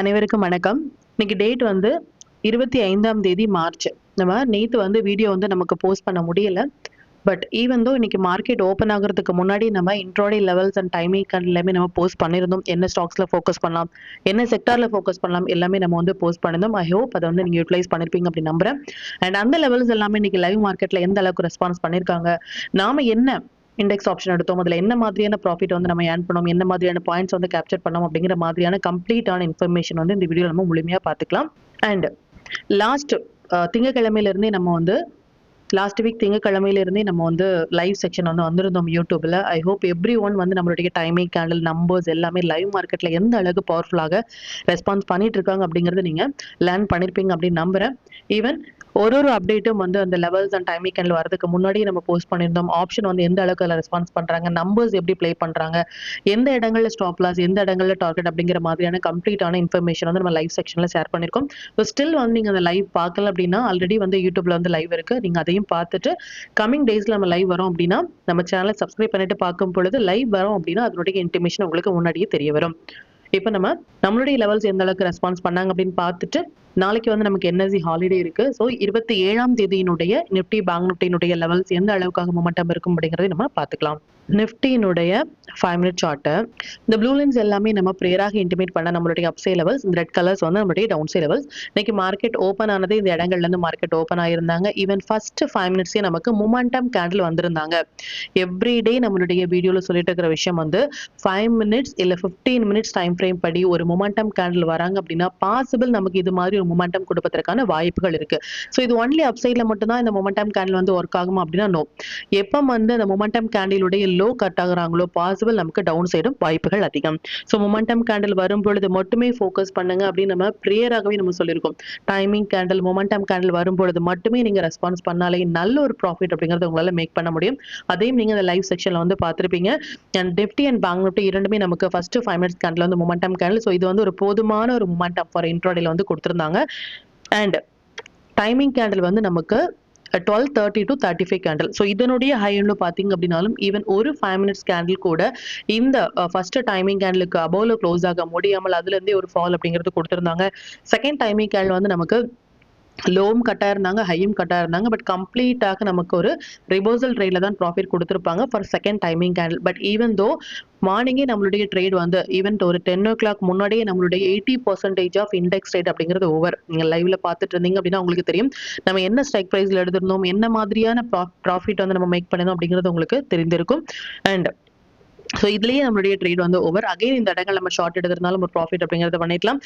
அனைவருக்கும் வணக்கம். இன்னைக்கு டேட் வந்து 25ஆம் தேதி மார்ச். நம்ம நேத்து வந்து வீடியோ வந்து நமக்கு போஸ்ட் பண்ண முடியல. பட் ஈவன் தோ இன்னைக்கு மார்க்கெட் ஓப்பன் ஆகுறதுக்கு முன்னாடி நம்ம இன்ட்ராடே லெவல்ஸ் அண்ட் டைமிங் எல்லாமே நம்ம போஸ்ட் பண்ணியிருந்தோம். என்ன ஸ்டாக்ஸ்ல ஃபோக்கஸ் பண்ணலாம், என்ன செக்டார்ல ஃபோக்கஸ் பண்ணலாம் எல்லாமே நம்ம வந்து போஸ்ட் பண்ணியிருந்தோம். ஐ ஹோப் அதை வந்து நீங்க யூட்டிலைஸ் பண்ணிருப்பீங்க அப்படின்னு நம்புறேன். அண்ட் அந்த லெவல்ஸ் எல்லாமே இன்னைக்கு லைவ் மார்க்கெட்ல எந்த அளவுக்கு ரெஸ்பான்ஸ் பண்ணிருக்காங்க, நாம என்ன இண்டெக்ஸ் ஆப்ஷன் எடுத்தோம், அதுல என்ன மாதிரியான ப்ராஃபிட் வந்து நம்ம ஏர்ன் பண்ணோம், என்ன மாதிரியான பாயிண்ட்ஸ் வந்து கேப்சர் பண்ணோம் அப்படிங்கிற மாதிரியான கம்ப்ளீட்டான இன்ஃபர்மேஷன் வந்து இந்த வீடியோ நம்ம முழுமையா பார்த்துக்கலாம். அண்ட் லாஸ்ட் திங்கக்கிழமையில இருந்தே நம்ம வந்து லாஸ்ட் வீக் திங்கக்கிழமையில இருந்தே நம்ம வந்து லைவ் செக்ஷன் வந்து வந்திருந்தோம் யூடியூப்ல. ஐ ஹோப் எவ்ரி ஒன் வந்து நம்மளுடைய டைமிங் கேண்டில் நம்பர்ஸ் எல்லாமே லைவ் மார்க்கெட்ல எந்த அளவுக்கு பவர்ஃபுல்லாக ரெஸ்பான்ஸ் பண்ணிட்டு இருக்காங்க அப்படிங்கறத நீங்க லேர்ன் பண்ணிருப்பீங்க அப்படின்னு நம்புறேன். ஈவன் ஒரு அப்டேட்டும் வந்து அந்த லெவல்ஸ் அண்ட் டைமிங் கேண்டில் வரதுக்கு முன்னாடி நம்ம போஸ்ட் பண்ணியிருந்தோம். ஆப்ஷன் வந்து எந்த அளவுக்கு அதில் ரெஸ்பான்ஸ் பண்றாங்க, நம்பர்ஸ் எப்படி ப்ளே பண்றாங்க, எந்த இடங்கள்ல ஸ்டாப் லாஸ், எந்த இடங்கள்ல டார்கெட் அப்படிங்கிற மாதிரியான கம்ப்ளீட்டான இன்ஃபர்மேஷன் வந்து நம்ம லைவ் செக்ஷன்ல ஷேர் பண்ணிருக்கோம். ஸோ ஸ்டில் வந்து நீங்க அந்த லைவ் பார்க்கல அப்படின்னா ஆல்ரெடி வந்து யூடியூப்ல வந்து லைவ் இருக்கு. நீங்க அதையும் பார்த்துட்டு கமிங் டேஸ்ல நம்ம லைவ் வரோம் அப்படின்னா நம்ம சேனலை சப்ஸ்கிரைப் பண்ணிட்டு பார்க்கும் பொழுது லைவ் வரோம் அப்படின்னா அதனுடைய இன்டிமேஷன் உங்களுக்கு முன்னாடியே தெரிய வரும். இப்போ நம்மளுடைய லெவல்ஸ் எந்த அளவுக்கு ரெஸ்பான்ஸ் பண்ணாங்க அப்படின்னு பார்த்துட்டு நாளைக்கு வந்து நமக்கு என்எஸ்சி ஹாலிடே இருக்கு. ஸோ 27ஆம் தேதியினுடைய நிப்டி பேங்க் நிப்டியினுடைய லெவல்ஸ் எந்த அளவுக்காக மொமெண்டம் இருக்கும் அப்படிங்கறதை நம்ம பார்த்துக்கலாம். நிப்டியினுடைய 5 மினிட் சார்ட்டு இந்த ப்ளூ லைன்ஸ் எல்லாமே நம்ம ப்ரேயராக இன்டிமேட் பண்ண நம்மளுடைய அப்சை லெவல்ஸ், இந்த ரெட் கலர்ஸ் வந்து நம்மளுடைய டவுன் சை லெவல்ஸ். இன்னைக்கு மார்க்கெட் ஓப்பன் ஆனது இந்த இடங்கள்ல இருந்து மார்க்கெட் ஓப்பன் ஆயிருந்தாங்க. ஈவன் ஃபர்ஸ்ட் 5 மினிட்ஸே நமக்கு மொமெண்டம் கேண்டில் வந்திருந்தாங்க. எவ்ரிடே நம்மளுடைய வீடியோல சொல்லிட்டு இருக்கிற விஷயம் வந்து 5 மினிட்ஸ் இல்ல 15 மினிட்ஸ் டைம் ஃப்ரேம் படி ஒரு மொமெண்டம் கேண்டில் வராங்க அப்படின்னா பாசிபிள் நமக்கு இது மாதிரி ஒரு மொமெண்டம் கொடுப்பதற்கான வாய்ப்புகள் இருக்கு. ஸோ இது ஒன்லி அப்சைட்ல மட்டும் தான் இந்த மொமெண்டம் கேண்டில் வந்து ஒர்க் ஆகுமா அப்படின்னா நோ. எப்போ வந்து அந்த மொமெண்டம் கேண்டிலுடைய லோ கட் ஆகுறாங்களோ பாசிபிள் நமக்கு டவுன் சைடும் வாய்ப்புகள் அதிகம். ஸோ மொமெண்டம் கேண்டில் வரும் பொழுது மட்டுமே ஃபோக்கஸ் பண்ணுங்க அப்படின்னு நம்ம ப்ரேயராகவே நம்ம சொல்லியிருக்கோம். டைமிங் கேண்டில் மொமெண்டம் கேண்டில் வரும் பொழுது மட்டுமே நீங்க ரெஸ்பான்ஸ் பண்ணாலே நல்ல ஒரு ப்ராஃபிட் அப்படிங்கறத உங்களால மேக் பண்ண முடியும். அதையும் நீங்க இந்த லைவ் செக்ஷன்ல வந்து பார்த்திருப்பீங்க. And Nifty and bank Nifty இரண்டுமே நமக்கு ஃபர்ஸ்ட் 5 மினிட்ஸ் கேண்டில் வந்து மொமெண்டம் கேண்டில். ஸோ இது வந்து ஒரு போதுமான ஒரு மொமெண்டம் ஃபார் இன்ட்ராடேல வந்து கொடுத்திருந்தாங்க. அண்ட் டைமிங் கேண்டில் வந்து நமக்கு 12:30 to 35 கேண்டில். ஸோ இதனுடைய ஹை எண்ட்ல பாத்தீங்க அப்படின்னாலும் ஈவன் ஒரு 5 மினிட்ஸ் கேண்டில் கூட இந்த ஃபர்ஸ்ட் டைமிங் கேண்டிலுக்கு அபோவ்ல க்ளோஸ் ஆக முடியாமல் அதுல இருந்தே ஒரு ஃபால் அப்படிங்கிறது கொடுத்திருந்தாங்க. செகண்ட் டைமிங் கேண்டில் வந்து நமக்கு லோவும் கட்டா இருந்தாங்க, ஹையும் கட்டா இருந்தாங்க. பட் கம்ப்ளீட்டாக நமக்கு ஒரு ரிவர்சல் ட்ரேட்ல தான் ப்ராஃபிட் கொடுத்திருப்பாங்க for second timing candle. But even though மார்னிங்கே நம்மளுடைய ட்ரேட் வந்து ஈவன் ஒரு 10 ஓ கிளாக் முன்னாடியே நம்மளுடைய 80% ஆஃப் இண்டெக்ஸ் ரேட் அப்படிங்கிறது ஓவர். நீங்க லைவ்ல பார்த்துட்டு இருந்தீங்க அப்படின்னா உங்களுக்கு தெரியும் நம்ம என்ன ஸ்ட்ரைக் பிரைஸ்ல எடுத்திருந்தோம், என்ன மாதிரியான ப்ராஃபிட் வந்து நம்ம மேக் பண்ணணும் அப்படிங்கிறது உங்களுக்கு தெரிந்திருக்கும். அண்ட் ஸோ இதுலயே நம்மளுடைய ட்ரேட் வந்து ஓவர். அகைன் இந்த இடங்கள் நம்ம ஷார்ட் எடுத்திருந்தாலும் ஒரு ப்ராஃபிட் அப்படிங்கிறத பண்ணிக்கலாம்.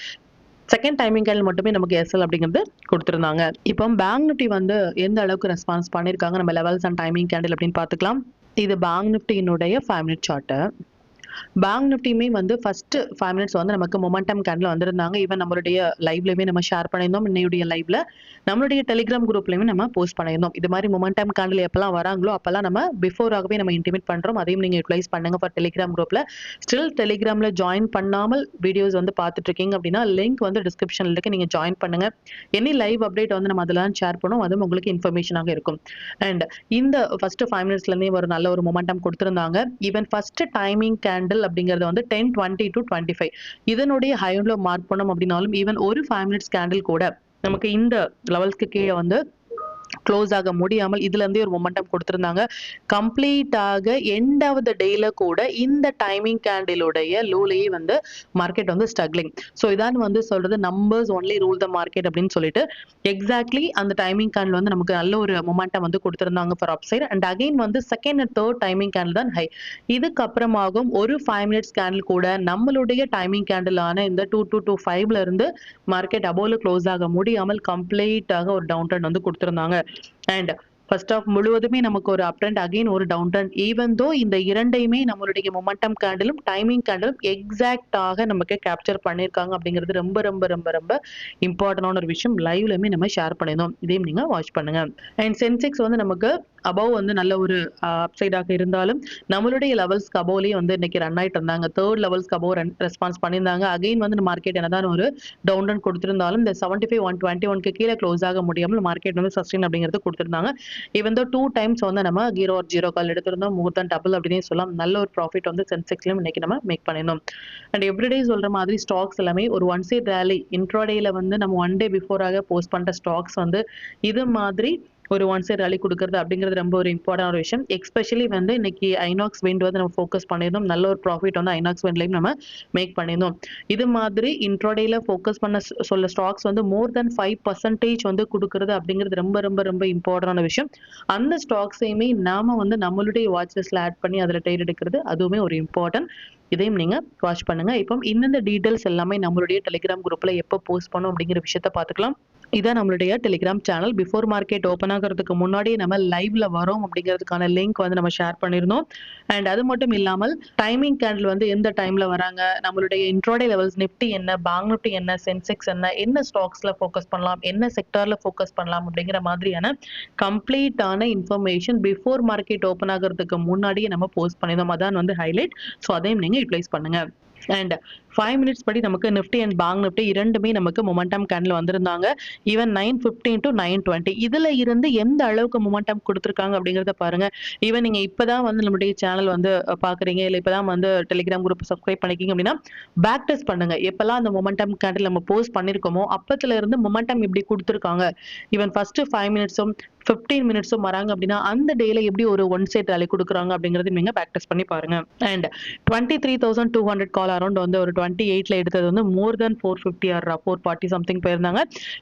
செகண்ட் டைமிங் கேண்டில் மட்டுமே நமக்கு எஸ்எல் அப்படிங்கிறது கொடுத்திருந்தாங்க. இப்போ பேங்க் நிஃப்டி வந்து எந்த அளவுக்கு ரெஸ்பான்ஸ் பண்ணிருக்காங்க நம்ம லெவல்ஸ் அண்ட் டைமிங் கேண்டில் அப்படின்னு பார்த்துக்கலாம். இது பேங்க் நிஃப்டியினுடைய 5 மினிட் சார்ட்டு. பேங்க் நிஃப்டியுமே வந்து ஃபர்ஸ்ட் 5 மினிட்ஸ் வந்து நமக்கு மொமெண்டம் கேண்டில் வந்திருந்தாங்க. ஈவன் நம்மளுடைய லைவ்லயுமே நம்ம ஷேர் பண்ணியிருந்தோம். இன்னையுடைய லைவ்ல நம்மளுடைய டெலிகிராம் குரூப்லயுமே நம்ம போஸ்ட் பண்ணியிருந்தோம். இது மாதிரி மொமெண்டம் கேண்டில் எப்பெல்லாம் வராங்களோ அப்பெல்லாம் நம்ம பிஃபோராகவே நம்ம இன்டிமேட் பண்றோம். அதையும் நீங்க யூட்டிலைஸ் பண்ணுங்க ஃபார் டெலிகிராம் குரூப்ல. ஸ்டில் டெலிகிராம்ல ஜாயின் பண்ணாமல் வீடியோஸ் வந்து பார்த்துட்டு இருக்கீங்க அப்படின்னா லிங்க் வந்து டிஸ்கிரிப்ஷன்ல இருக்கு, நீங்க ஜாயின் பண்ணுங்க. எனி லைவ் அப்டேட் வந்து நம்ம அதெல்லாம் ஷேர் பண்ணுவோம், அதுவும் உங்களுக்கு இன்ஃபர்மேஷனாக இருக்கும். அண்ட் இந்த ஃபர்ஸ்ட் 5 மினிட்ஸ்ல இருந்தே ஒரு நல்ல ஒரு மொமெண்டம் கொடுத்திருந்தாங்க. ஈவன் ஃபர்ஸ்ட் டைமிங் கேண்டில் அப்படிங்கிறது வந்து 10:20 to 25 இதனுடைய ஹை லோ மார்க் பண்ணோம் அப்படின்னாலும் ஈவன் ஒரு 5 மினிட்ஸ் கேண்டில் கூட நமக்கு இந்த லெவல்ஸ்க்கு கீழே வந்து க்ளோஸ் ஆக முடியாமல் இதுல இருந்தே ஒரு மொமெண்டம் கொடுத்திருந்தாங்க. கம்ப்ளீட்டாக எண்ட் ஆஃப் த டேல கூட இந்த டைமிங் கேண்டிலுடைய லோலயே வந்து மார்க்கெட் வந்து ஸ்ட்ரகிளிங். ஸோ இதான் வந்து சொல்றது numbers only rule the market அப்படின்னு சொல்லிட்டு எக்ஸாக்ட்லி அந்த டைமிங் கேண்டில் வந்து நமக்கு நல்ல ஒரு மொமெண்டம் வந்து கொடுத்திருந்தாங்க ஃபார் அப்சைட். அண்ட் அகைன் வந்து second and third timing candle தான் ஹை. இதுக்கப்புறமாகவும் ஒரு 5 மினிட்ஸ் கேண்டில் கூட நம்மளுடைய டைமிங் கேண்டிலான இந்த 2225ல இருந்து மார்க்கெட் அபோவ்ல க்ளோஸ் ஆக முடியாமல் கம்ப்ளீட்டாக ஒரு டவுன் ட்ரெண்ட் வந்து கொடுத்திருந்தாங்க. அண்ட் ஃபர்ஸ்ட் ஆஃப் முழுவதுமே நமக்கு ஒரு அப் ட்ரெண்ட் அகைன் ஒரு டவுன் ட்ரெண்ட். ஈவன் தோ இந்த இரண்டையுமே நம்மளுடைய மொமெண்டம் கேண்டிலும் டைமிங் கேண்டிலும் எக்ஸாக்டாக நமக்கு கேப்சர் பண்ணிருக்காங்க அப்படிங்கிறது ரொம்ப ரொம்ப ரொம்ப ரொம்ப இம்பார்ட்டன்டான ஒரு விஷயம். லைவ்லயுமே நம்ம ஷேர் பண்ணியிருந்தோம், இதையும் நீங்க வாட்ச் பண்ணுங்க. அண்ட் சென்செக்ஸ் வந்து நமக்கு அபவ் வந்து நல்ல ஒரு அப்சைடாக இருந்தாலும் நம்மளுடைய லெவல்ஸ்க்கு அபோவ்லயே வந்து இன்னைக்கு ரன் ஆயிட்டு இருந்தாங்க. தேர்ட் லெவல்ஸ்க்கு அபோவ் ரெஸ்பான்ஸ் பண்ணியிருந்தாங்க. அகைன் வந்து மார்க்கெட் என்னதான் ஒரு டவுன் ட்ரெண்ட் கொடுத்திருந்தாலும் இந்த 75,121க்கு கீழே க்ளோஸ் ஆக முடியாமல் மார்க்கெட் வந்து சஸ்டெயின் அப்படிங்கிறது கொடுத்திருந்தாங்க. ஈவன் தோ 2 டைம்ஸ் வந்து நம்ம ஜீரோ கால் எடுத்திருந்தோம், மோர் தென் டபுள் அப்படின்னே சொல்லலாம். நல்ல ஒரு ப்ராஃபிட் வந்து சென்செக்ஸ்லயும் இன்னைக்கு நம்ம மேக் பண்ணியிருந்தோம். அண்ட் எவ்ரிடே சொல்ற மாதிரி ஸ்டாக்ஸ் எல்லாமே ஒரு ஒன் சைட் ரேலி இன்ட்ராடேல வந்து நம்ம ஒன் டே பிஃபோராக போஸ்ட் பண்ற ஸ்டாக்ஸ் வந்து இது மாதிரி ஒரு ஒன் சைட் ரேலி கொடுக்கறது அப்படிங்கிறது ரொம்ப ஒரு இம்பார்ட்டன்ட் ஒரு விஷயம். எஸ்பெஷலி வந்து இன்னைக்கு ஐநாக்ஸ் விண்ட் வந்து நம்ம ஃபோக்கஸ் பண்ணியிருந்தோம். நல்ல ஒரு ப்ராஃபிட் வந்து ஐநாக்ஸ் விண்ட்லையும் நம்ம மேக் பண்ணியிருந்தோம். இது மாதிரி இன்ட்ராடேல ஃபோக்கஸ் பண்ண சொல்ல ஸ்டாக்ஸ் வந்து மோர் தென் 5% வந்து கொடுக்கறது அப்படிங்கிறது ரொம்ப ரொம்ப ரொம்ப இம்பார்ட்டன்டான விஷயம். அந்த ஸ்டாக்ஸையுமே நாம வந்து நம்மளுடைய வாட்ச் லிஸ்ட்ல ஆட் பண்ணி அதில் ட்ரேட் எடுக்கிறது அதுவுமே ஒரு இம்பார்ட்டன்ட். இதையும் நீங்க வாட்ச் பண்ணுங்க. இப்போ இந்த டீடைல்ஸ் எல்லாமே நம்மளுடைய டெலிகிராம் குரூப்ல எப்போ போஸ்ட் பண்ணோம் அப்படிங்கிற விஷயத்த பார்த்துக்கலாம். இதான் நம்மளுடைய Telegram channel. Before market open ஆகிறதுக்கு முன்னாடியே நம்ம லைவ்ல வரோம் அப்படிங்கிறதுக்கான லிங்க் வந்து நம்ம ஷேர் பண்ணியிருந்தோம். அண்ட் அது மட்டும் இல்லாமல் டைமிங் கேண்டில் வந்து எந்த டைம்ல வராங்க, நம்மளுடைய இன்ட்ராடே லெவல்ஸ் நிஃப்டி என்ன, பேங்க் நிஃப்டி என்ன, சென்செக்ஸ் என்ன ஸ்டாக்ஸ்ல ஃபோக்கஸ் பண்ணலாம், என்ன செக்டார்ல ஃபோக்கஸ் பண்ணலாம் அப்படிங்கிற மாதிரியான கம்ப்ளீட்டான இன்ஃபர்மேஷன் பிஃபோர் மார்க்கெட் ஓப்பன் ஆகிறதுக்கு முன்னாடியே நம்ம போஸ்ட் பண்ணியிருந்தோம். அதான் வந்து ஹைலைட். ஸோ அதையும் நீங்க யூட்டிலைஸ் பண்ணுங்க. அண்ட் 5 மினிட்ஸ் படி நமக்கு நிஃப்டி அண்ட் பேங்க் நிஃப்டி இரண்டுமே நமக்கு மொமெண்டம் கேண்டில் வந்திருந்தாங்க. ஈவன் 9:15 to 9:20 இதுல இருந்து எந்த அளவுக்கு மொமெண்டம் கொடுத்துருக்காங்க அப்படிங்கிறத பாருங்க. ஈவன் நீங்க இப்பதான் வந்து நம்மளுடைய சேனல் வந்து பாக்குறீங்க, இல்ல இப்பதான் வந்து டெலிகிராம் குரூப் சப்ஸ்கிரைப் பண்ணிக்கிங்க அப்படின்னா பேக் டெஸ்ட் பண்ணுங்க. எப்பெல்லாம் அந்த மொமெண்டம் கேண்டில் நம்ம போஸ்ட் பண்ணிருக்கோமோ அப்பத்துல இருந்து மொமெண்டம் எப்படி கொடுத்துருக்காங்க, ஈவன் ஃபர்ஸ்ட் 5 மினிட்ஸும் 15 மினிட்ஸும் வராங்க அப்படின்னா அந்த டேல எப்படி ஒரு ஒன் சைட் ரேலி கொடுக்குறாங்க அப்படிங்கறது நீங்க பேக் டெஸ்ட் பண்ணி பாருங்க. அண்ட் 23,200 கால் அரௌண்ட் வந்து ஒரு 28ல எடுத்தது வந்து மோர் தென் 450 ஆர் 440 சம்திங் போயிருந்தாங்க.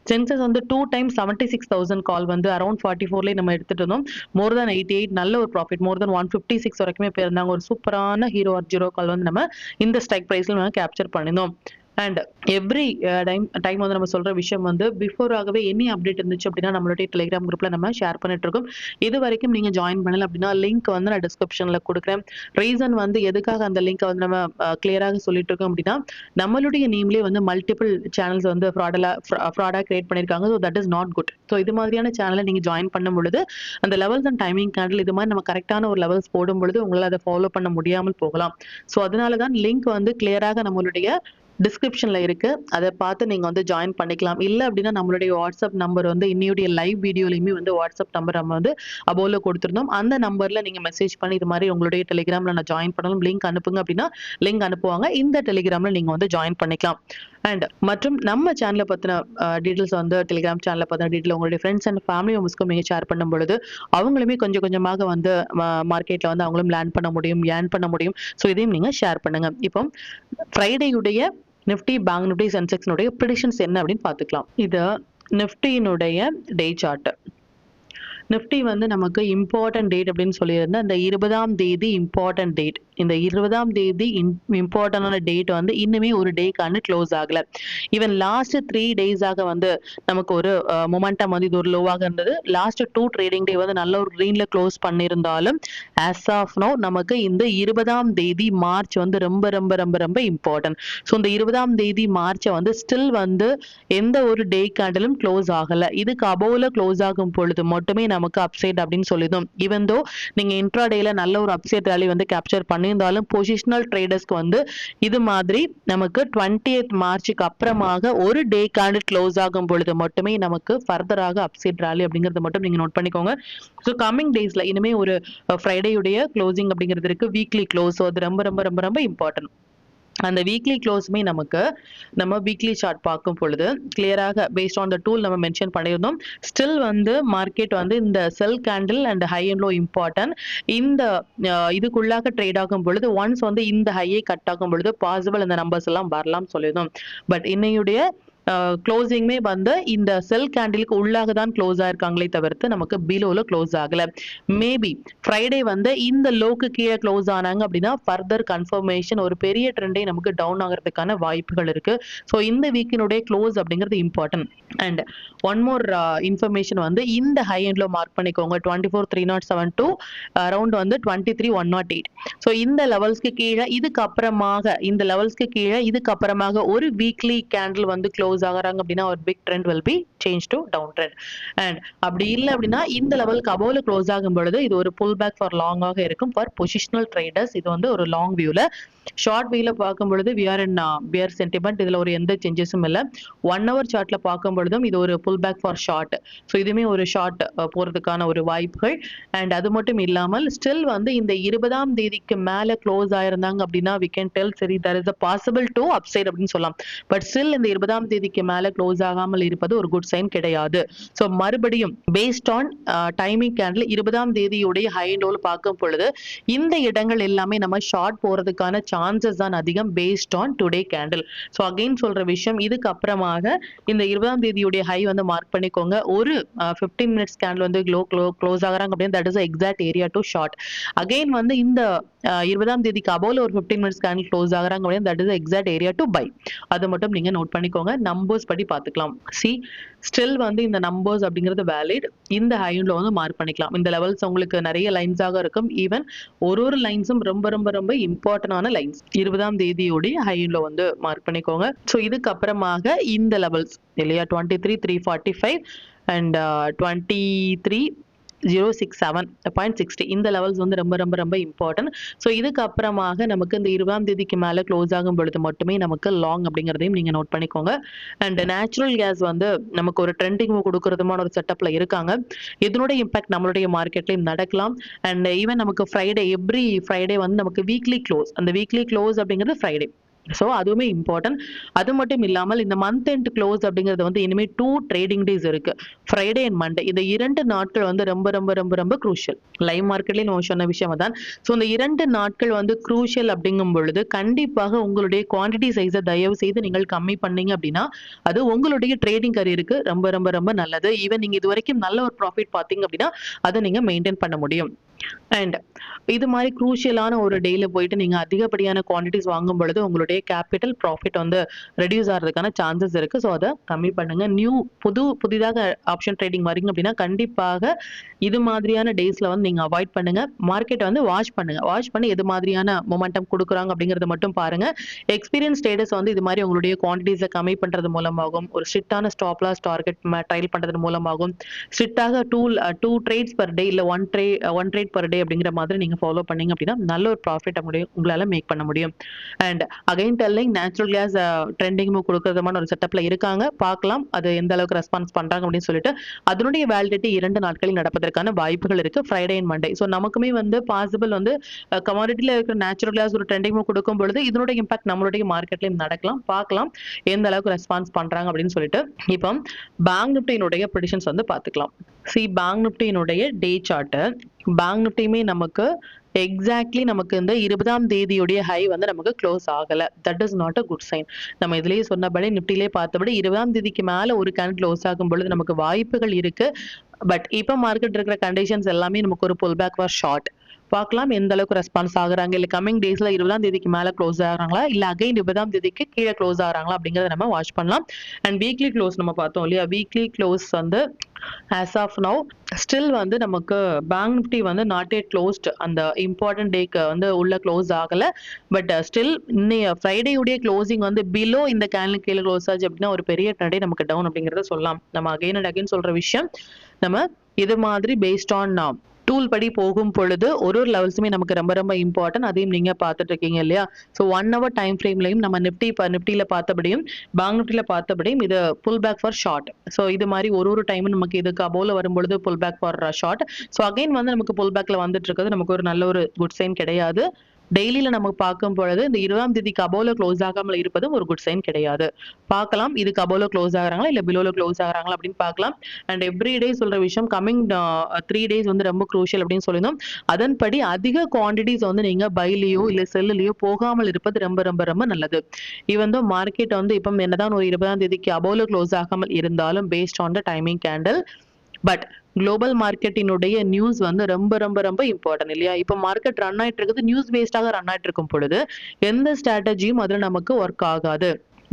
சென்சஸ் வந்து 2 டைம்ஸ் 76,000 கால் வந்து அரௌண்ட் 44ல நம்ம எடுத்துட்டு இருந்தோம். மோர் தென் 88 நல்ல ஒரு ப்ராஃபிட், மோர் தென் 156 வரைக்குமே போயிருந்தாங்க. ஒரு சூப்பரான ஹீரோ ஆர் ஜீரோ கால் வந்து நம்ம இந்த ஸ்ட்ரைக் பிரைஸ்ல நம்ம கேப்சர் பண்ணினோம். அண்ட் எவ்ரி டைம் வந்து நம்ம சொல்ற விஷயம் வந்து பிஃபோராகவே எனி அப்டேட் இருந்துச்சு அப்படின்னா நம்மளுடைய டெலிகிராம் குரூப்ல நம்ம ஷேர் பண்ணிட்டு இருக்கோம். இது வரைக்கும் நீங்க ஜாயின் பண்ணல அப்படின்னா லிங்க் வந்து நான் டிஸ்கிரிப்ஷன்ல கொடுக்குறேன். ரீசன் வந்து எதுக்காக அந்த லிங்க் வந்து நம்ம கிளியராக சொல்லிட்டு இருக்கோம் அப்படின்னா நம்மளுடைய நேம்லேயே வந்து மல்டிபிள் சேனல்ஸ் வந்து ஃப்ராடா கிரியேட் பண்ணிருக்காங்க. So that is not good. So இது மாதிரியான சேனலை நீங்க ஜாயின் பண்ணும் பொழுது அந்த லெவல்ஸ் அண்ட் டைமிங் கேண்டில் இது மாதிரி நம்ம கரெக்டான ஒரு லெவல்ஸ் போடும் பொழுது உங்களால் அதை ஃபாலோ பண்ண முடியாமல் போகலாம். ஸோ அதனால தான் லிங்க் வந்து கிளியராக நம்மளுடைய டிஸ்கிரிப்ஷன்ல இருக்கு. அதை பார்த்து நீங்க வந்து ஜாயின் பண்ணிக்கலாம். இல்ல அப்படின்னா நம்மளுடைய வாட்ஸ்அப் நம்பர் வந்து இன்னையுடைய லைவ் வீடியோலயுமே வந்து வாட்ஸ்அப் நம்பர் நம்ம வந்து அபோல கொடுத்திருந்தோம். அந்த நம்பர்ல நீங்க மெசேஜ் பண்ணி இது மாதிரி உங்களுடைய டெலிகிராம்ல நான் ஜாயின் பண்ணணும், லிங்க் அனுப்புங்க அப்படின்னா லிங்க் அனுப்புவாங்க. இந்த டெலிகிராம்ல நீங்க வந்து ஜாயின் பண்ணிக்கலாம். அண்ட் மற்றும் நம்ம சேனலை பத்தின டீடைல்ஸ் வந்து டெலிகிராம் சேனலை பத்தின டீடைல் உங்களுடைய ஃப்ரெண்ட்ஸ் அண்ட் ஃபேமிலி மெம்பர்ஸ்க்கும் நீங்க ஷேர் பண்ணும் பொழுது அவங்களுமே கொஞ்சம் கொஞ்சமாக வந்து மார்க்கெட்ல வந்து அவங்களும் லேர்ன் பண்ண முடியும், ஏர்ன் பண்ண முடியும். ஸோ இதையும் நீங்க ஷேர் பண்ணுங்க. இப்போ ஃப்ரைடேயுடைய நிஃப்டி, பேங்க் நிஃப்டி, சென்செக்ஸ்னுடைய ப்ரெடிக்ஷன்ஸ் என்ன அப்படின்னு பார்த்துக்கலாம். இது நிஃப்டியினுடைய டே சார்ட். நிஃப்டி வந்து நமக்கு இம்பார்ட்டன்ட் டேட் அப்படின்னு சொல்லியிருந்தேன். இந்த 20ஆம் தேதி இம்பார்ட்டன்ட் டேட். இந்த 20ஆம் தேதி இம்பார்ட்டன்டான டேட் வந்து இன்னுமே ஒரு டேக்கான க்ளோஸ் ஆகல. ஈவன் லாஸ்ட் 3 டேஸாக வந்து நமக்கு ஒரு மொமெண்டம் வந்து இது ஒரு லோவாக இருந்தது. லாஸ்ட் 2 ட்ரேடிங் டே வந்து நல்ல ஒரு கிரீன்ல க்ளோஸ் பண்ணியிருந்தாலும் ஆஸ் ஆஃப் நோ நமக்கு இந்த 20ஆம் தேதி மார்ச் வந்து ரொம்ப ரொம்ப ரொம்ப ரொம்ப இம்பார்ட்டன்ட். ஸோ இந்த 20ஆம் தேதி மார்ச்சை வந்து ஸ்டில் வந்து எந்த ஒரு டே கேண்டிலும் க்ளோஸ் ஆகல. இதுக்கு அபோவ்ல க்ளோஸ் ஆகும் பொழுது மட்டுமே நமக்கு அப்சைட் அப்படின்னு சொல்லிடும். ஈவன் தோ நீங்க இன்ட்ராடேல நல்ல ஒரு அப்சைட் ரேலி வந்து கேப்சர் பண்ணியிருந்தாலும் பொசிஷனல் ட்ரேடர்ஸ்க்கு வந்து இது மாதிரி நமக்கு 20th மார்ச்சுக்கு அப்புறமாக ஒரு டே கேண்டில் க்ளோஸ் ஆகும் பொழுது மட்டுமே நமக்கு ஃபர்தராக அப்சைட் ரேலி அப்படிங்கறத மட்டும் நீங்க நோட் பண்ணிக்கோங்க. ஸோ கம்மிங் டேஸ்ல இனிமே ஒரு ஃப்ரைடேயுடைய க்ளோசிங் அப்படிங்கிறது இருக்கு, வீக்லி க்ளோஸ். அது ரொம்ப ரொம்ப ரொம்ப ரொம்ப இம்பார்ட்டன்ட். அந்த வீக்லி க்ளோஸுமே நமக்கு நம்ம வீக்லி சார்ட் பார்க்கும் பொழுது கிளியராக பேஸ்ட் ஆன் த டூல் நம்ம மென்ஷன் பண்ணியிருந்தோம். ஸ்டில் வந்து மார்க்கெட் வந்து இந்த sell candle and high and low important. இந்த இதுக்குள்ளாக ட்ரேட் ஆகும் பொழுது ஒன்ஸ் வந்து இந்த ஹையை கட் ஆகும் பொழுது பாசிபிள் இந்த நம்பர்ஸ் எல்லாம் வரலாம் சொல்லியிருந்தோம். பட் இன்னையுடைய க்ளோசிங்குமே வந்து இந்த செல் கேண்டிலுக்கு உள்ளாக தான் க்ளோஸ் ஆயிருக்காங்களே தவிர்த்து நமக்கு பிலோல க்ளோஸ் ஆகல. மேபி ஃப்ரைடே வந்து இந்த லோக்கு கீழே க்ளோஸ் ஆனாங்க அப்படின்னா ஃபர்தர் கன்ஃபர்மேஷன் ஒரு பெரிய ட்ரெண்டே நமக்கு டவுன் ஆகிறதுக்கான வாய்ப்புகள் இருக்கு. ஸோ இந்த வீக்கினுடைய க்ளோஸ் அப்படிங்கிறது important. And one more information வந்து இந்த ஹை எண்ட்ல மார்க் பண்ணிக்கோங்க. 24,307 to அரௌண்ட் வந்து 23,108. ஸோ இந்த லெவல்ஸ்க்கு கீழே இதுக்கு அப்புறமாக ஒரு வீக்லி கேண்டில் வந்து க்ளோஸ் க்ளோஸ் ஆகுறாங்க அப்படின்னா ஒரு big trend will be change to down trend. And அப்படி இல்லை அப்படின்னா இந்த லெவலுக்கு அபோவ்ல க்ளோஸ் ஆகும் பொழுது இது ஒரு புல் பேக் ஃபார் லாங்காக இருக்கும் ஃபார் பொசிஷனல் ட்ரேடர்ஸ். இது வந்து ஒரு லாங் வியூல. ஷார்ட் வியூல பார்க்கும் பொழுது we are in bear sentiment. இதுல ஒரு எந்த சேஞ்சஸும் இல்லை. 1 hour சார்ட்ல பார்க்கும் பொழுதும் இது ஒரு pull back for short. So இதுவுமே ஒரு ஷார்ட் போறதுக்கான ஒரு வாய்ப்புகள். அண்ட் அது மட்டும் இல்லாமல் ஸ்டில் வந்து இந்த 20ஆம் தேதிக்கு மேல க்ளோஸ் ஆயிருந்தாங்க அப்படின்னா வி கேன் டெல் சரி there is a possible to upside அப்படின்னு சொல்லலாம். பட் ஸ்டில் இந்த 20ஆம் தேதிக்கு மேல க்ளோஸ் ஆகாமல் இருப்பது ஒரு குட் சைன் கிடையாது. ஸோ மறுபடியும் பேஸ்ட் ஆன் டைமிங் கேண்டில் 20ஆம் தேதியுடைய ஹை அண்ட் லோல பார்க்கும் பொழுது இந்த இடங்கள் எல்லாமே நம்ம ஷார்ட் போறதுக்கான சான்சஸ் தான் அதிகம் based on today candle. So again சொல்ற விஷயம் இதுக்கு அப்புறமாக இந்த 20ஆம் தேதியுடைய ஹை வந்து மார்க் பண்ணிக்கோங்க. ஒரு 15 minutes கேண்டில் வந்து க்ளோஸ் ஆகுறாங்க அப்படின்னு that is exact area to short. Again வந்து இந்த 20ஆம் தேதிக்கு அபோவ்ல ஒரு 15 minutes கேண்டில் க்ளோஸ் ஆகுறாங்க அப்படின்னு that is exact area to buy. அதை மட்டும் நீங்க நோட் பண்ணிக்கோங்க. நம்பர்ஸ் படி பார்த்துக்கலாம். ஸ்டில் வந்து இந்த நம்பர்ஸ் அப்படிங்கிறது வேலிட். இந்த ஹை அண்ட் லோ வந்து மார்க் பண்ணிக்கலாம். இந்த லெவல்ஸ் உங்களுக்கு நிறைய லைன்ஸாக இருக்கும். ஈவன் ஒரு லைன்ஸும் ரொம்ப ரொம்ப ரொம்ப இம்பார்ட்டன்டான லைன்ஸ். 20ஆம் தேதியோடைய ஹை அண்ட் லோ வந்து மார்க் பண்ணிக்கோங்க. ஸோ இதுக்கு அப்புறமாக இந்த லெவல்ஸ் இல்லையா 23,345 அண்ட் 23,067.60 இந்த லெவல்ஸ் வந்து ரொம்ப ரொம்ப ரொம்ப இம்பார்ட்டன்ட். ஸோ இதுக்கு அப்புறமாக நமக்கு இந்த 20ஆம் தேதிக்கு மேல க்ளோஸ் ஆகும் பொழுது மட்டுமே நமக்கு லாங் அப்படிங்கிறதையும் நீங்க நோட் பண்ணிக்கோங்க. அண்ட் நேச்சுரல் கேஸ் வந்து நமக்கு ஒரு ட்ரெண்டிங் கொடுக்கறதுமான ஒரு செட்டப்ல இருக்காங்க. இதனுடைய இம்பாக்ட் நம்மளுடைய மார்க்கெட்லயும் நடக்கலாம். அண்ட் ஈவன் நமக்கு ஃப்ரைடே எவ்ரி ஃப்ரைடே வந்து நமக்கு வீக்லி க்ளோஸ். அந்த வீக்லி க்ளோஸ் அப்படிங்கிறது ஃப்ரைடே. ஸோ அதுவுமே இம்பார்ட்டன்ட். அது மட்டும் இல்லாமல் இந்த மந்த் எண்ட் க்ளோஸ் அப்படிங்கிறது வந்து இனிமேல் 2 ட்ரேடிங் டேஸ் இருக்கு. Friday and Monday. இந்த 2 நாட்கள் வந்து ரொம்ப ரொம்ப ரொம்ப ரொம்ப குரூஷியல். லைவ் மார்க்கெட்லேயே நம்ம சொன்ன விஷயம் தான். ஸோ இந்த 2 நாட்கள் வந்து குரூஷியல் அப்படிங்கும் பொழுது கண்டிப்பாக உங்களுடைய குவான்டிட்டி சைஸை தயவு செய்து நீங்கள் கம்மி பண்ணீங்க அப்படின்னா அது உங்களுடைய ட்ரேடிங் கரியருக்கு ரொம்ப ரொம்ப ரொம்ப நல்லது. ஈவன் நீங்க இது வரைக்கும் நல்ல ஒரு ப்ராஃபிட் பார்த்தீங்க அப்படின்னா அதை நீங்க மெயின்டைன் பண்ண முடியும். அண்ட் இது மாதிரி குரூஷியலான ஒரு டேல போயிட்டு நீங்க அதிகப்படியான குவான்டிட்டிஸ் வாங்கும் பொழுது உங்களுடைய கேபிட்டல் ப்ராஃபிட் வந்து ரெடியூஸ் ஆகிறதுக்கான சான்சஸ் இருக்கு. ஸோ அதை கம்மி பண்ணுங்க. புதிதாக ஆப்ஷன் ட்ரேடிங் வரீங்க அப்படின்னா கண்டிப்பாக இது மாதிரியான டேஸ்ல வந்து நீங்க அவாய்ட் பண்ணுங்க. மார்க்கெட்டை வந்து வாட்ச் பண்ணுங்க. வாட்ச் பண்ணி எது மாதிரியான மொமெண்டம் கொடுக்குறாங்க அப்படிங்கறத மட்டும் பாருங்க. எக்ஸ்பீரியன்ஸ் ஸ்டேட்டஸ் வந்து இது மாதிரி உங்களுடைய குவான்டிட்டிஸை கம்மி பண்றது மூலமாகும், ஒரு ஸ்ட்ரிக்டான ஸ்டாப் லாஸ் டார்கெட் ட்ரைல் பண்றது மூலமாகும், ஸ்ட்ரிக்டாக டூ ட்ரேட்ஸ் பர் டே இல்ல ஒன் ட்ரேட் பர் டே அப்படிங்கிற மாதிரி நீங்க ஃபாலோ பண்ணீங்க அப்படின்னா நல்ல ஒரு ப்ராஃபிட் உங்களால மேக் பண்ண முடியும். And again telling natural gas trending கொடுக்கறதுமான ஒரு செட்டப்ல இருக்காங்க. பார்க்கலாம் அது எந்த அளவுக்கு ரெஸ்பான்ஸ் பண்றாங்க அப்படின்னு சொல்லிட்டு. அதனுடைய வேலிடிட்டி 2 நாட்களில் நடப்பதற்கான வாய்ப்புகள் இருக்கு ஃப்ரைடே அண்ட் மண்டே. ஸோ நமக்குமே வந்து பாசிபிள் வந்து கமாடிட்டியில இருக்கிற நேச்சுரல் கேஸ் ஒரு ட்ரெண்டிங் கொடுக்கும் பொழுது இதனுடைய இம்பாக்ட் நம்மளுடைய மார்க்கெட்லயும் நடக்கலாம். பார்க்கலாம் எந்த அளவுக்கு ரெஸ்பான்ஸ் பண்றாங்க அப்படின்னு சொல்லிட்டு. இப்போ பேங்க் நிஃப்டியினுடைய ப்ரெடிக்ஷன்ஸ் வந்து பார்த்துக்கலாம். பேங்க் நிஃப்டியினுடைய டே சார்ட். பேங்க் நிஃப்டியுமே நமக்கு எக்ஸாக்ட்லி நமக்கு இந்த 20ஆம் தேதியுடைய ஹை வந்து நமக்கு க்ளோஸ் ஆகல. That is not a good sign. நம்ம இதுலயே சொன்னபடி நிஃப்டிலே பார்த்தபடி 20ஆம் தேதிக்கு மேல ஒரு கேன் க்ளோஸ் ஆகும் பொழுது நமக்கு வாய்ப்புகள் இருக்கு. பட் இப்போ மார்க்கெட் இருக்கிற கண்டிஷன்ஸ் எல்லாமே நமக்கு ஒரு புல் பேக் ஃபார் ஷார்ட். பார்க்கலாம் எந்த அளவுக்கு ரெஸ்பான்ஸ் ஆகுறாங்க. இல்ல கமிங் டேஸ்ல 20ஆம் தேதிக்கு மேல க்ளோஸ் ஆகுறாங்களா இல்ல அகைன் 20ஆம் தேதிக்கு கீழே க்ளோஸ் ஆகுறாங்களா அப்படிங்கறத நம்ம வாட்ச் பண்ணலாம். அண்ட் வீக்லி க்ளோஸ் நம்ம பார்த்தோம் இல்லையா. வீக்லி க்ளோஸ் வந்து as of now ஸ்டில் வந்து நமக்கு பேங்க் நிஃப்டி வந்து நாட் எட் க்ளோஸ்ட். அந்த இம்பார்ட்டன்ட் டேக்கு வந்து உள்ள க்ளோஸ் ஆகல. பட் ஸ்டில் இன்னைய ஃப்ரைடே உடைய க்ளோசிங் வந்து பிலோ இந்த கேன்ல கீழே க்ளோஸ் ஆச்சு அப்படின்னா ஒரு பெரிய ட்ரெண்டே நமக்கு டவுன் அப்படிங்கறத சொல்லலாம். நம்ம அகைன் அண்ட் அகைன் சொல்ற விஷயம் நம்ம இது மாதிரி பேஸ்ட் ஆன் டூல் படி போகும் பொழுது ஒரு லெவல்ஸுமே நமக்கு ரொம்ப ரொம்ப இம்பார்ட்டன்ட். அதையும் நீங்க பார்த்துட்டு இருக்கீங்க இல்லையா. ஸோ 1 hour டைம் ஃப்ரேம்லையும் நம்ம நிஃப்டியில பார்த்தபடியும் பேங்க் நிஃப்டியில பார்த்தபடியும் இது pull back for short. So இது மாதிரி ஒரு டைமும் நமக்கு இதுக்கு அபோவ்ல வரும்பொழுது pull back for short. So again வந்து நமக்கு புல் பேக்ல வந்துட்டு இருக்கிறது நமக்கு ஒரு நல்ல ஒரு குட் சைன் கிடையாது. டெய்லியில நம்ம பார்க்கும் பொழுது இந்த 20ஆம் தேதிக்கு அபோவ்ல க்ளோஸ் ஆகாமல் இருப்பதும் ஒரு குட் சைன் கிடையாது. பார்க்கலாம் இதுக்கு அபோவ்ல க்ளோஸ் ஆகுறாங்களா இல்ல பிலோல க்ளோஸ் ஆகுறாங்களா அப்படின்னு பார்க்கலாம். அண்ட் எவ்ரி டே சொல்ற விஷயம் கமிங் 3 days வந்து ரொம்ப குரூஷியல் அப்படின்னு சொல்லியிருந்தோம். அதன்படி அதிக குவான்டிட்டிஸ் வந்து நீங்க பைலியோ இல்ல செல்லுலயோ போகாமல் இருப்பது ரொம்ப ரொம்ப ரொம்ப நல்லது. ஈவன் தோ மார்க்கெட் வந்து இப்போ என்னதான் ஒரு 20ஆம் தேதிக்கு அபோவ்ல க்ளோஸ் ஆகாமல் இருந்தாலும் based on the timing candle. But global மார்க்கெட்டினுடைய நியூஸ் வந்து ரொம்ப ரொம்ப ரொம்ப இம்பார்ட்டன்ட் இல்லையா. இப்போ மார்க்கெட் ரன் ஆயிட்டு இருக்குது நியூஸ் பேஸ்டாக ரன் ஆயிட்டு இருக்கும் பொழுது எந்த ஸ்ட்ராட்டஜியும் அதுல நமக்கு ஒர்க் ஆகாது.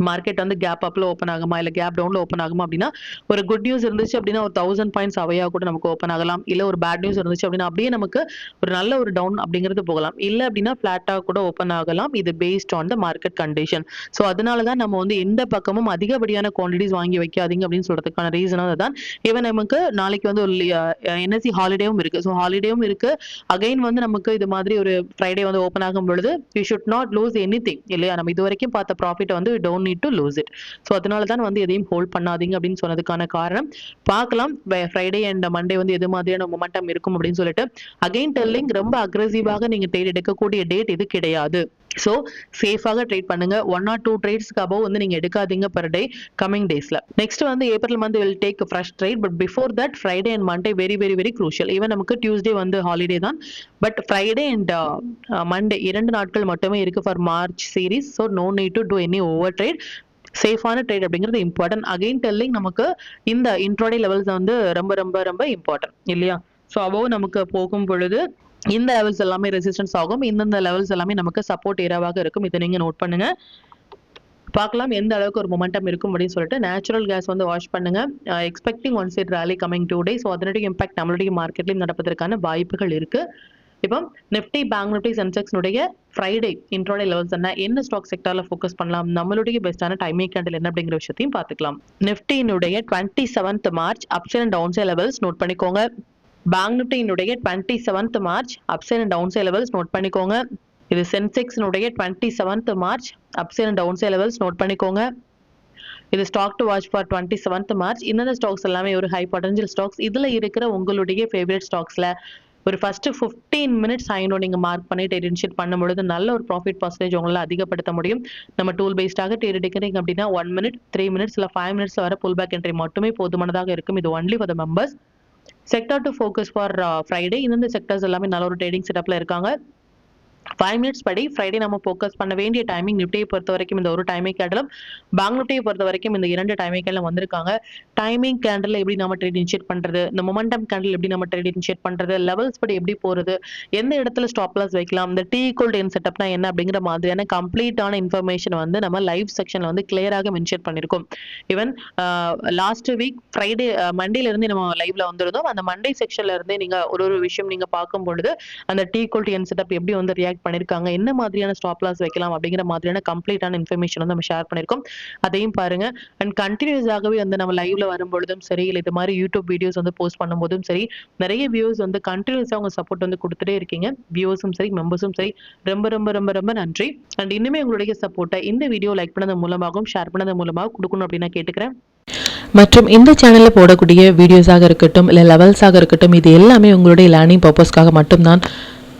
மார்க்கெட் வந்து கேப் அப்ல ஓப்பன் ஆகுமா இல்ல கேப் டவுன்ல ஓப்பன் ஆகுமா அப்படின்னா ஒரு குட் நியூஸ் இருந்துச்சு அப்படின்னா ஒரு 1000 பாயிண்ட்ஸ் அவையா கூட நமக்கு ஓப்பன் ஆகலாம். இல்ல ஒரு பேட் நியூஸ் இருந்துச்சு அப்படின்னா அப்படியே நமக்கு ஒரு நல்ல ஒரு டவுன் அப்படிங்கிறது போகலாம். இல்ல அப்படின்னா ஃபிளாட்டா கூட ஓப்பன் ஆகலாம். இது paste on the market condition. So அதனால தான் நம்ம வந்து எந்த பக்கமும் அதிகப்படியான குவான்டிட்டிஸ் வாங்கி வைக்காதீங்க அப்படின்னு சொல்றதுக்கான ரீசன் அதுதான். ஈவன் நமக்கு நாளைக்கு வந்து ஒரு என்எஸ்சி ஹாலிடேவும் இருக்கு. ஸோ ஹாலிடேவும் இருக்கு. அகைன் வந்து நமக்கு இது மாதிரி ஒரு ஃப்ரைடே வந்து ஓப்பன் ஆகும் பொழுது we should not lose anything இல்லையா? நம்ம இது வரைக்கும் பார்த்த ப்ராஃபிட் வந்து don't need to lose it. So அதனால தான் வந்து எதையும் ஹோல்ட் பண்ணாதீங்க அப்படின்னு சொன்னதுக்கான காரணம். பார்க்கலாம் ஃப்ரைடே அண்ட் மண்டே வந்து எது மாதிரியான மொமெண்டம் இருக்கும் அப்படின்னு சொல்லிட்டு. அகைன் டெல்லிங் ரொம்ப அக்ரெசிவாக நீங்க ட்ரேட் எடுக்கக்கூடிய டேட் இது கிடையாது. ஸோ சேஃபாக ட்ரேட் பண்ணுங்க. 1 or 2 ட்ரேட்ஸ்க்கு அபவ் வந்து நீங்க எடுக்காதீங்க பர் டே கமிங் டேஸ்ல. நெக்ஸ்ட் வந்து April month will take fresh trade. But before that Friday and Monday very very very crucial. Even நமக்கு டியூஸ்டே வந்து ஹாலிடே தான். பட் ஃப்ரைடே அண்ட் மண்டே 2 நாட்கள் மட்டுமே இருக்கு for March series. So no need to do any over trade. சேஃபான trade அப்படிங்கிறது important. Again telling நமக்கு இந்த இன்ட்ராடே லெவல்ஸ் வந்து ரொம்ப ரொம்ப ரொம்ப இம்பார்ட்டன்ட் இல்லையா? ஸோ அபவ் நமக்கு போகும் பொழுது இந்த லெவல்ஸ் எல்லாமே ரெசிஸ்டன்ஸ் ஆகும். இந்த லெவல்ஸ் எல்லாமே நமக்கு சப்போர்ட் ஏரியாவாக இருக்கும். இதை நீங்க நோட் பண்ணுங்க. பார்க்கலாம் எந்த அளவுக்கு ஒரு மொமெண்டம் இருக்கும் அப்படின்னு சொல்லிட்டு. நேச்சுரல் கேஸ் வந்து வாஷ் பண்ணுங்க. Expecting one side rally coming 2 days. So அதனுடைய இம்பாக்ட் நம்மளுடைய மார்க்கெட்லையும் நடப்பதற்கான வாய்ப்புகள் இருக்கு. இப்போ நிஃப்டி, பேங்க் நிஃப்டி, சென்செக்ஸ்னுடைய ஃப்ரைடே இன்ட்ராடே லெவல்ஸ் என்ன ஸ்டாக் செக்டார்ல ஃபோக்கஸ் பண்ணலாம், நம்மளுடைய பெஸ்டான டைமிங் கேண்டில் என்ன அப்படிங்கிற விஷயத்தையும் பார்த்துக்கலாம். நிஃப்டியினுடைய 27th March upside and down side levels note பண்ணிக்கோங்க. பேங்க் நிஃப்டியினுடைய 27th March upside and down side levels note பண்ணிக்கோங்க. இது சென்செக்ஸ்னுடைய 27th March upside and down side levels note பண்ணிக்கோங்க. இது stock to watch for 27th March. இந்த stocks எல்லாமே ஒரு ஹை பொட்டன்ஷியல் ஸ்டாக்ஸ். இதுல இருக்கிற உங்களுடைய ஃபேவரட் ஸ்டாக்ஸ்ல ஒரு ஃபர்ஸ்ட் 15 மினிட்ஸ் ஆயிடும் நீங்க மார்க் பண்ணி ட்ரேட் இனிஷியேட் பண்ணும்பொழுது நல்ல ஒரு ப்ராஃபிட் பர்சன்டேஜ் உங்களால அதிகப்படுத்த முடியும். நம்ம டூல் பேஸ்டாக ட்ரேட் எடுக்கிறீங்க அப்படின்னா 1 minute, 3 minutes இல்ல 5 minutes வர புல் பேக் என்ட்ரி மட்டுமே போதுமானதாக இருக்கும். இது only for the members. Sector to focus for Friday. இந்த செக்டர்ஸ் எல்லாமே நல்ல ஒரு ட்ரேடிங் செட்டப்ல இருக்காங்க. 5 minutes படி ஃப்ரைடே நம்ம ஃபோக்கஸ் பண்ண வேண்டிய டைமிங் நிஃப்டியை பொறுத்த வரைக்கும் இந்த ஒரு டைமிங் கேண்டிலும், பேங்க் நிஃப்டியை பொறுத்த வரைக்கும் இந்த 2 டைமிங் கேண்டிலும் வந்திருக்காங்க. டைமிங் கேண்டில் எப்படி நம்ம ட்ரேட் இனிஷியேட் பண்றது, இந்த மொமெண்டம் கேண்டில் எப்படி நம்ம ட்ரேட் இனிஷியேட் பண்றது, லெவல்ஸ் படி எப்படி போறது, எந்த இடத்துல ஸ்டாப் லாஸ் வைக்கலாம், இந்த T = N செட்டப்னா என்ன அப்படிங்கிற மாதிரியான கம்ப்ளீட்டான இன்ஃபர்மேஷன் வந்து நம்ம லைவ் செக்ஷன்ல வந்து கிளியராக மென்ஷன் பண்ணிருக்கோம். ஈவன் லாஸ்ட் வீக் ஃப்ரைடே மண்டேல இருந்து நம்ம லைவ்ல வந்திருந்தோம். அந்த மண்டே செக்ஷன்ல இருந்தே நீங்க ஒரு விஷயம் நீங்க பார்க்கும் பொழுது அந்த T = N செட்டப் எப்படி வந்து ரியாக்ட் பண்ணிருக்காங்க, என்ன மாதிரியான ஸ்டாப் லாஸ் வைக்கலாம் அப்படிங்கிற மாதிரியான கம்ப்ளீட்டான இன்ஃபர்மேஷன் வந்து நம்ம ஷேர் பண்ணிருக்கோம். அதையும் பாருங்க. அண்ட் கண்டினியூஸாகவே வந்து நம்ம லைவ்ல வரும்பொழுதும் சரி, இல்லை இது மாதிரி யூடியூப் வீடியோஸ் வந்து போஸ்ட் பண்ணும்போதும் சரி, நிறைய வியூஸ் வந்து கண்டினியூஸா உங்க சப்போர்ட் வந்து கொடுத்துட்டே இருக்கீங்க. வியூஸும் சரி, மெம்பர்ஸும் சரி, ரொம்ப ரொம்ப ரொம்ப ரொம்ப நன்றி. அண்ட் இன்னுமே உங்களுடைய சப்போர்ட்டை இந்த வீடியோ லைக் பண்ணது மூலமாகவும் ஷேர் பண்ணது மூலமாக கொடுக்கணும் அப்படின்னு நான் கேட்டுக்கிறேன். மற்றும் இந்த சேனலில் போடக்கூடிய வீடியோஸாக இருக்கட்டும் இல்லை லெவல்ஸாக இருக்கட்டும், இது எல்லாமே உங்களுடைய லேர்னிங் பர்பஸ்க்காக மட்டும்தான்.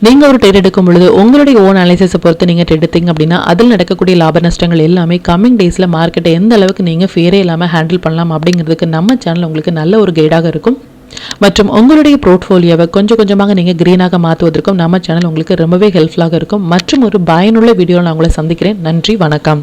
நீங்கள் ஒரு ட்ரேட் எடுக்கும் பொழுது உங்களுடைய ஓன் அனாலிசிஸை பொறுத்து நீங்கள் ட்ரேட் எடுத்தீங்க அப்படின்னா அதில் நடக்கக்கூடிய லாப நஷ்டங்கள் எல்லாமே கம்மிங் டேஸில் மார்க்கெட்டை எந்த அளவுக்கு நீங்கள் ஃபேரே இல்லாமல் ஹேண்டில் பண்ணலாம் அப்படிங்கிறதுக்கு நம்ம சேனல் உங்களுக்கு நல்ல ஒரு கைடாக இருக்கும். மற்றும் உங்களுடைய போர்ட்ஃபோலியோவை கொஞ்சம் கொஞ்சமாக நீங்கள் க்ரீனாக மாற்றுவதற்கும் நம்ம சேனல் உங்களுக்கு ரொம்பவே ஹெல்ப்ஃபுல்லாக இருக்கும். மற்றும் ஒரு பயனுள்ள வீடியோவில் நான் உங்களை சந்திக்கிறேன். நன்றி, வணக்கம்.